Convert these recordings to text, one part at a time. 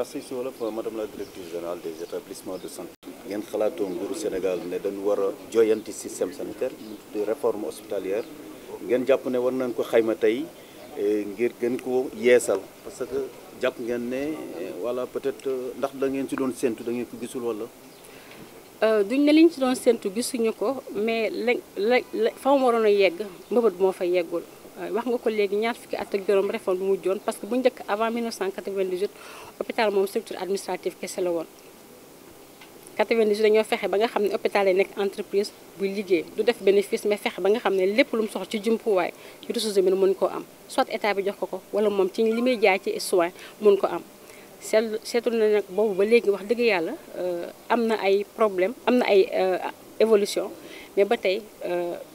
Assis si wolof madame la directrice générale des établissements de santé. ngeen xalaatoo nguuru Sénégal ne dañu war a joyanti système sanitaire de réforme hospitalière ngeen jàpp ne war nañ ko xayma tey ngir gën ko yeesal parce que jàpp ngeen ne wala peut-être ndax da ngeen ci doon séntu da ngeen ko gisul wala. duñ ne liñ ci doon séntu gisuñu ko mais la fa mu waroon a yegg mbëbët moo fa yeggul. wax nga ko léegi ñaar fukki at ak juróom réforme bu mujjoon parce que bu njëkk avant 1998 hôpital moom structure administrative kese la woon 98 dañoo fexe ba nga xam ne hôpital yi nekk entreprise buy liggéey du def bénéfice mais fexe ba nga xam ne lépp lu mu soxla ci jumtuwaay ci ressources humaines mën koo am soit état bi jox ko wala moom ci li muy jaay ci soin mën ko am seetlu na nag boobu ba léegi wax dëgg yàlla am na ay problème am na ay évolution mais ba tey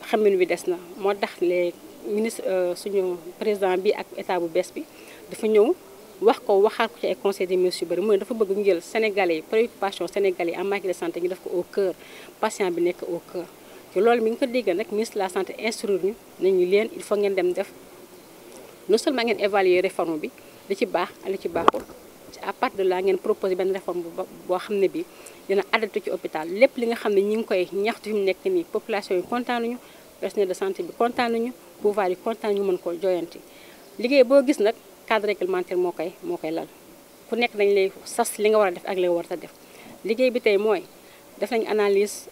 xamin wi des na moo tax les ministre suñu président bi ak état bu bees bi dafa ñëw wax ko waxaat ko ci ay conseil des ministres yu bëri mooy dafa bëgg ñu jël sénégalais yi préoccupation sénégalais yi en matière de santé ñu def ko au cœur patient bi nekk au cœur te loolu mi ngi ko dégg nag ministre de la santé instruire ñu nañu leen il faut ngeen dem def non seulement ngeen évaluer réforme bi li ci baax ak li ci baaxul à partir de là ngeen proposer benn réforme boo xam ne bi dina adapté ci hôpital lépp li nga xam ne ñi ngi koy ñaxtu fi mu nekk nii population yi kontaan nañu personnel de santé bi kontaan nañu pouvoir yi kontaan ñu mën koo joyanti liggéey boo gis nag cadre réglementaire moo koy lal ku nekk dañ lay sas li nga war a def ak li nga war a def liggéey bi tey mooy def nañ analyse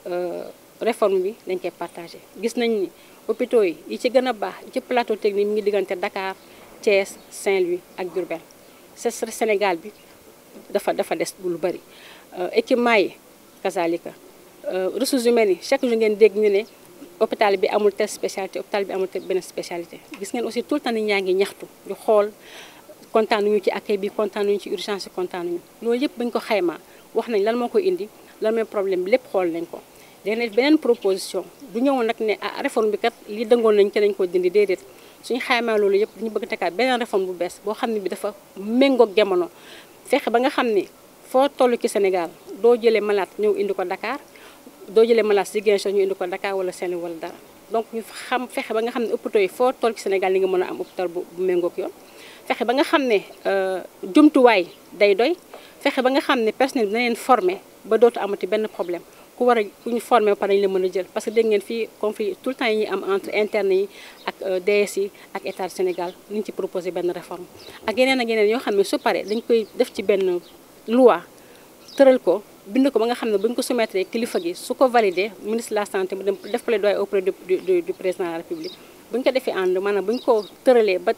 réforme bi dañ koy partagé gis nañ ni hôpitaux yi ci gën a baax ci plateau technique mi ngi diggante Dakar Thiès Saint-Louis ak Diourbel Sénégal bi dafa des lu bari équipement yi kazalika ressources humaines yi chaque jour ngeen dégg ñu ne hôpital bi amul telle spécialité hôpital bi amul benn spécialité gis ngeen aussi tout le temps nit ñaa ngi ñaxtu ñu xool kontaan nañu ci accueil bi kontaan nañu ci urgence yi kontaan nañu loolu yëpp bañ ko xaymaa wax nañ lan moo koy indi lan mooy problème bi lépp xool nañ ko dana def beneen proposition du ñëwoon nag ne réforme bi kat li dëngoon nañ ci nañ ko dindi déedéet suñu xaymaa loolu yëpp dañu bëgg tekaat beneen réforme bu bees boo xam ne bi dafa méngoog jamono fexe ba nga xam ni foo toll ci Sénégal doo jëlee malade ñëw indi ko Dakar doo jëlee malade Ziguinchor ñu indi ko Dakar wala Saint-Louis wala dara donc ñu fexe ba nga xam ne hôpitaux yi foo toll ci Sénégal li nga mën a am hôpital bu méngoog yoon fexe ba nga xam ne jumtuwaay day doy fexe ba nga xam ne personnel bi na leen formé ba dootu amati benn problème ku ñu formé ba pare dañu la mën a jël parce que dégg ngeen fii conflit tout le temps yi ñuy am entre internes yi ak DS yi ak état du Sénégal ni ñu ci proposé benn réforme ak yeneen yoo xam ne su paree dañ koy def ci benn loi tëral ko bind ko ba nga xam ne bu ñu ko soumettre kilifa gi su ko validé ministre de la santé mu dem def plaidoyer auprès du président de la République bu ñu ko defee ànd maanaam bu ñu ko tëralee ba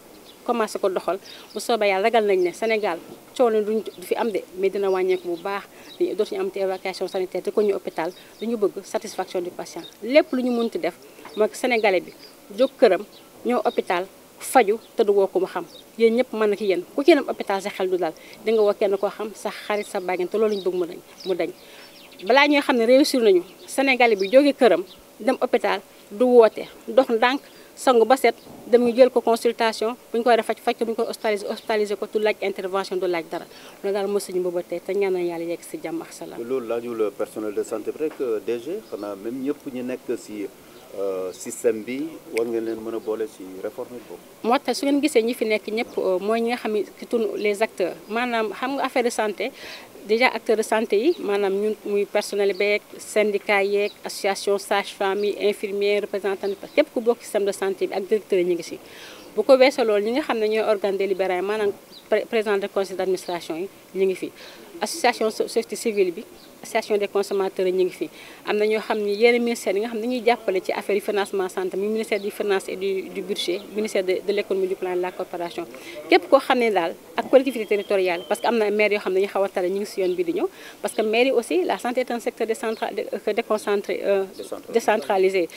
commencé ko doxal bu soobee yàlla ragal nañ ne Sénégal coono du fi am de mais dina wàññeeku bu baax dootuñu am te évacuation sanitaire te ko ñu hôpital dañu bëgg satisfaction du patient lépp lu ñu mënti def mooy sénégalais bi jóg këram ñëw hôpital faju te du woo ko mu xam yéen ñëpp mën na ci yéen ku ci dem hôpital sa xel du dal di nga woo kenn koo xam sa xarit sa bàggeen te loolu ñu bëgg mu dañ balaa ñuy xam ne réussir nañu sénégalais bi jóge këram dem hôpital du woote dox ndànk sangu ba set dem ñu jël ko consultation bu ñu ko war a faj ko bu ñu ko hospitalisé ko du laaj intervention du laaj dara loolu daal moo suñu booba tey te ñaan na yàlla yegg si jàmm ak salaam. loolu laajul personnel de santé bi rek DG xanaa même ñëpp ñu nekk si système bi war ngeen leen mën a boole si réforme boobu. moo tax su ngeen gisee ñi fi nekk ñëpp mooy ñi nga xam ne ki tun les acteurs maanaam xam nga affaire de santé déjà acteurs de santé yi maanaam ñun muy personnel beeg syndicat yeeg association sage-femme yi infirmier représentant képp ku bokk système de santé bi ak directeur yi ñu ngi si. bu ko weesoo loolu ñi nga xam ne ñooy organe délibérant maanaam président de conseil d'administration yi ñu ngi fi association société civile bi association des consommateurs yi ñu ngi fi am na ñoo xam ne yenn ministère yi nga xam ne dañuy jàppale ci affaire yi financement santé mi ministère du finance et du budget ministère de l'économie du plan et de la coopération képp koo xam ne daal ak collectivité territoriale parce que am na maire yoo xam ne dañu xaw a tare ñu ngi si yoon bi di ñëw parce que maire yi aussi la santé est un secteur décentralisé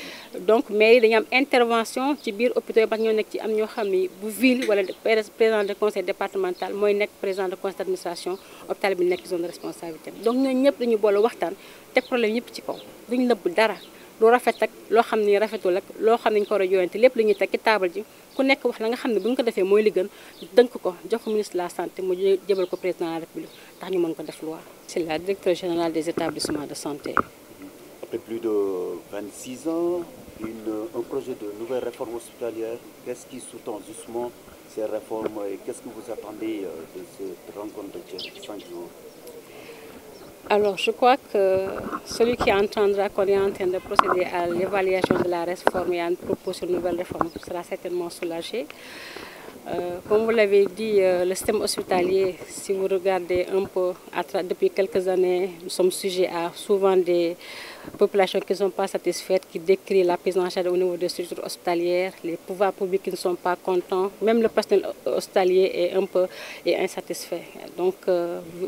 donc maire yi dañu am intervention ci biir hôpitaux yi parce que ñoo nekk ci am ñoo xam ne bu ville wala président de conseil départemental mooy nekk président de conseil d'administration hôpital bi nekk zone de responsabilité donc ñooñu ñëpp dañu boole waxtaan teg problème ñëpp ci kaw duñu nëbb dara lu rafet ak loo xam ni rafetul ak loo xam ne ñu ko war a jooyante lépp la ñuy teg ci taabal ji ku nekk wax la nga xam ne bu ñu ko defee mooy li gën dënk ko jox ko ministre de la santé mu jébal ko président de la république ndax ñu mën ko def loi. C'est la directrice générale des établissements de santé. Après plus de 26 ans un projet de nouvelle réforme hospitalière. Qu'est-ce qui sous-tend justement ces réformes et qu'est-ce que vous attendez de cette rencontre de 5 jours? Alors, je crois que celui qui entendra qu'on est en train de procéder à l'évaluation de la réforme et à une proposition de nouvelle réforme sera certainement soulagé. Comme vous l'avez dit, le système hospitalier, si vous regardez un peu depuis quelques années, nous sommes sujets à souvent des populations qui ne sont pas satisfaites, qui décrient la prise en charge au niveau des structures hospitalières, les pouvoirs publics qui ne sont pas contents, même le personnel hospitalier est un peu insatisfait. Donc,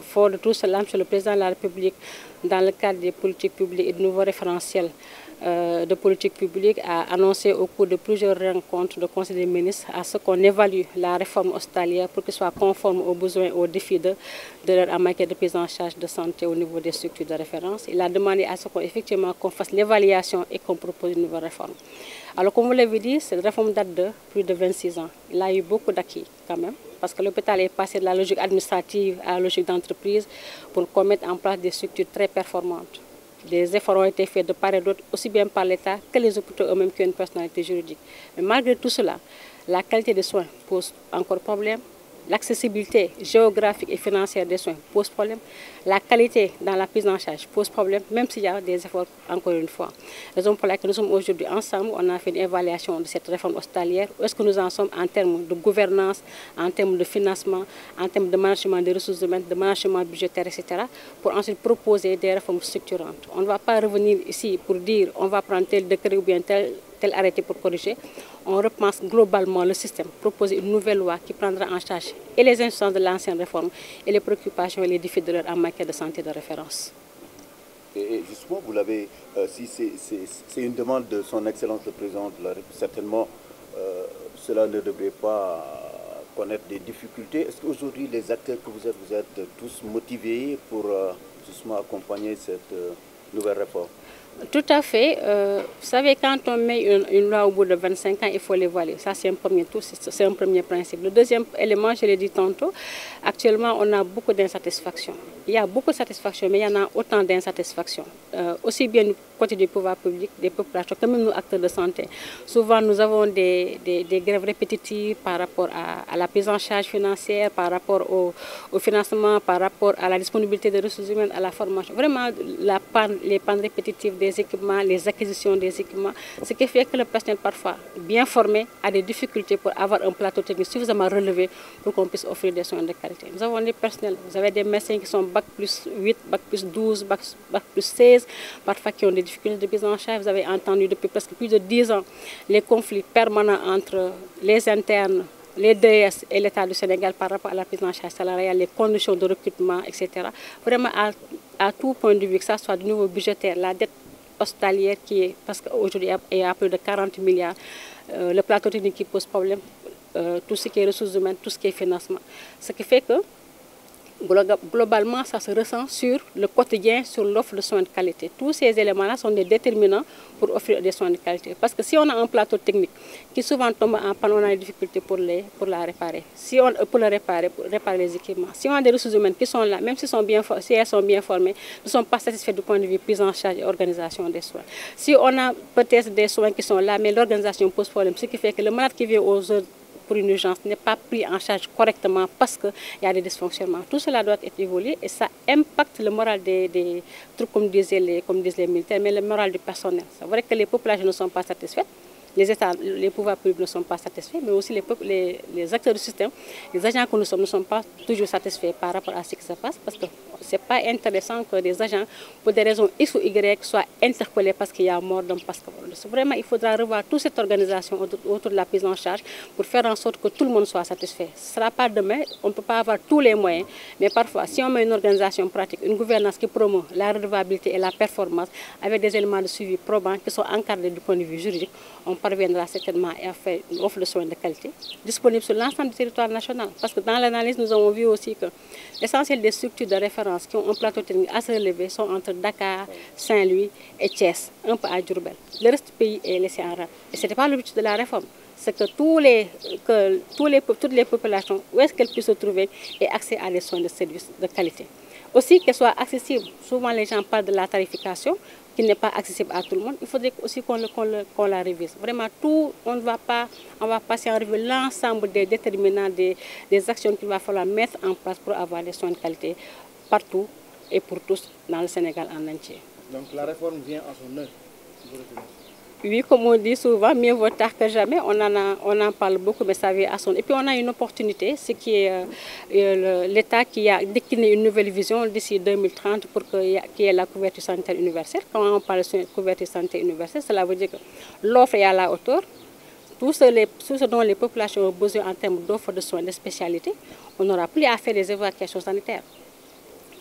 fort de tout cela, M. le Président de la République, dans le cadre des politiques publiques et de nouveaux référentiels de politique publique, a annoncé au cours de plusieurs rencontres de Conseil des ministres à ce qu'on évalue la réforme hospitalière pour qu'elle soit conforme aux besoins et aux défis de en matière de prise en charge de santé au niveau des structures de référence. Il a demandé à ce qu'on fasse l'évaluation et qu'on propose une nouvelle réforme. Alors comme vous l'avez dit, cette réforme date de plus de 26 ans. Il a eu beaucoup d'acquis quand même, parce que l'hôpital est passé de la logique administrative à la logique d'entreprise pour qu'on mette en place des structures très performantes. Des efforts ont été faits de part et d'autre, aussi bien par l'État que les hôpitaux eux-mêmes qui ont une personnalité juridique. Mais malgré tout cela, la qualité des soins pose encore problème. L'accessibilité géographique et financière des soins pose problème. La qualité dans la prise en charge pose problème, même s'il y a des efforts, encore une fois. Raison pour laquelle nous sommes aujourd'hui ensemble, on a fait une évaluation de cette réforme hospitalière. Où est-ce que nous en sommes en termes de gouvernance, en termes de financement, en termes de management des ressources humaines, de management budgétaire, etc. pour ensuite proposer des réformes structurantes. On ne va pas revenir ici pour dire on va prendre tel décret ou bien tel arrêté pour corriger. On repense globalement le système, proposer une nouvelle loi qui prendra en charge et les instances de l'ancienne réforme et les préoccupations et les défis de leur en matière de santé de référence. Et justement, vous l'avez, si c'est une demande de son Excellence le Président de la République, certainement cela ne devrait pas connaître des difficultés. Est-ce qu'aujourd'hui les acteurs que vous êtes tous motivés pour justement accompagner cette nouvelle réforme? Tout à fait. Vous savez, quand on met une loi au bout de 25 ans, il faut l'évaluer. Ça, c'est un premier tour, c'est un premier principe. Le deuxième élément, je l'ai dit tantôt, actuellement, on a beaucoup d'insatisfaction. Il y a beaucoup de satisfaction, mais il y en a autant d'insatisfaction. Aussi bien du côté du pouvoir public, des populations, que même nous, acteurs de santé. Souvent, nous avons des grèves répétitives par rapport à la prise en charge financière, par rapport au financement, par rapport à la disponibilité des ressources humaines, à la formation. Vraiment, les pannes répétitives des équipements, les acquisitions des équipements, ce qui fait que le personnel, parfois bien formé, a des difficultés pour avoir un plateau technique suffisamment relevé pour qu'on puisse offrir des soins de qualité. Nous avons des personnels, vous avez des médecins qui sont bac plus 8, bac plus 12, bac plus 16, parfois qui ont des difficultés de prise en charge. Vous avez entendu depuis presque plus de 10 ans les conflits permanents entre les internes, les DS et l'État du Sénégal par rapport à la prise en charge salariale, les conditions de recrutement, etc. Vraiment, à tout point de vue, que ce soit du niveau budgétaire, la dette hospitalière qui est, parce qu'aujourd'hui il y a plus de 40 milliards, le plateau technique qui pose problème, tout ce qui est ressources humaines, tout ce qui est financement. Ce qui fait que globalement, ça se ressent sur le quotidien, sur l'offre de soins de qualité. Tous ces éléments-là sont des déterminants pour offrir des soins de qualité. Parce que si on a un plateau technique qui souvent tombe en panne, on a des difficultés pour la réparer. Si on pour réparer les équipements. Si on a des ressources humaines qui sont là, même si elles sont bien formées, ne sont pas satisfaites du point de vue prise en charge et organisation des soins. Si on a peut-être des soins qui sont là, mais l'organisation pose problème, ce qui fait que le malade qui vient aux heures pour une urgence n'est pas pris en charge correctement parce qu'il y a des dysfonctionnements. Tout cela doit être évolué et ça impacte le moral des troupes, comme disent les militaires, mais le moral du personnel. C'est vrai que les populations ne sont pas satisfaites, les pouvoirs publics ne sont pas satisfaits, mais aussi les acteurs du système, les agents que nous sommes ne sont pas toujours satisfaits par rapport à ce qui se passe parce que ce n'est pas intéressant que des agents, pour des raisons X ou Y, soient interpellés parce qu'il y a mort d'un passeport. Vraiment, il faudra revoir toute cette organisation autour de la prise en charge pour faire en sorte que tout le monde soit satisfait. Ce ne sera pas demain, on ne peut pas avoir tous les moyens, mais parfois, si on met une organisation pratique, une gouvernance qui promeut la redevabilité et la performance avec des éléments de suivi probants qui sont encadrés du point de vue juridique, on parviendra certainement à faire une offre de soins de qualité disponible sur l'ensemble du territoire national. Parce que dans l'analyse, nous avons vu aussi que l'essentiel des structures de référence qui ont un plateau technique assez relevé sont entre Dakar, Saint-Louis et Thiès, un peu à Diourbel. Le reste du pays est laissé en rade. Et ce n'était pas l'objectif de la réforme. C'est que toutes les populations, où est-ce qu'elles puissent se trouver, aient accès à des soins de services de qualité. Aussi qu'elles soient accessibles. Souvent les gens parlent de la tarification. qui n'est pas accessible à tout le monde, il faudrait aussi qu'on la révise. Vraiment, tout, on va passer en revue l'ensemble des déterminants des actions qu'il va falloir mettre en place pour avoir des soins de qualité partout et pour tous dans le Sénégal en entier. Donc la réforme vient à son heure. Oui, comme on dit souvent, mieux vaut tard que jamais. On en parle beaucoup, mais ça vient à son. Et puis on a une opportunité, c'est qui est l'État qui a décliné une nouvelle vision d'ici 2030 pour qu'il y ait la couverture sanitaire universelle. Quand on parle de couverture sanitaire universelle, cela veut dire que l'offre est à la hauteur. Tout ce dont les populations ont besoin en termes d'offres de soins de spécialité, on n'aura plus à faire des évacuations sanitaires.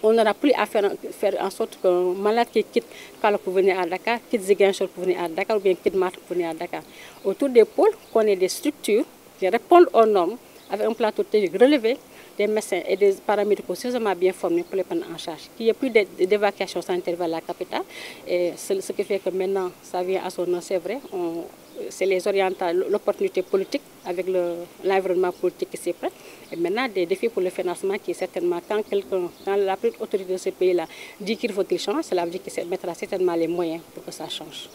On n'aura plus à faire en sorte qu'un malade qui quitte Kaolack pour venir à Dakar, quitte Ziguinchor pour venir à Dakar ou bien quitte Matam pour venir à Dakar. Autour des pôles, qu'on ait des structures qui répondent aux normes avec un plateau technique relevé, des médecins et des paramédicaux suffisamment bien formés pour les prendre en charge. Qu'il n'y ait plus d'évacuation sanitaire vers la capitale. Et ce qui fait que maintenant, ça vient à son nom, c'est vrai. C'est les orientales, l'opportunité politique avec l'environnement politique qui s'est prêt. Et maintenant, des défis pour le financement qui est certainement, quand la plus haute autorité de ce pays-là dit qu'il faut qu'il change, cela veut dire qu'il mettra certainement les moyens pour que ça change.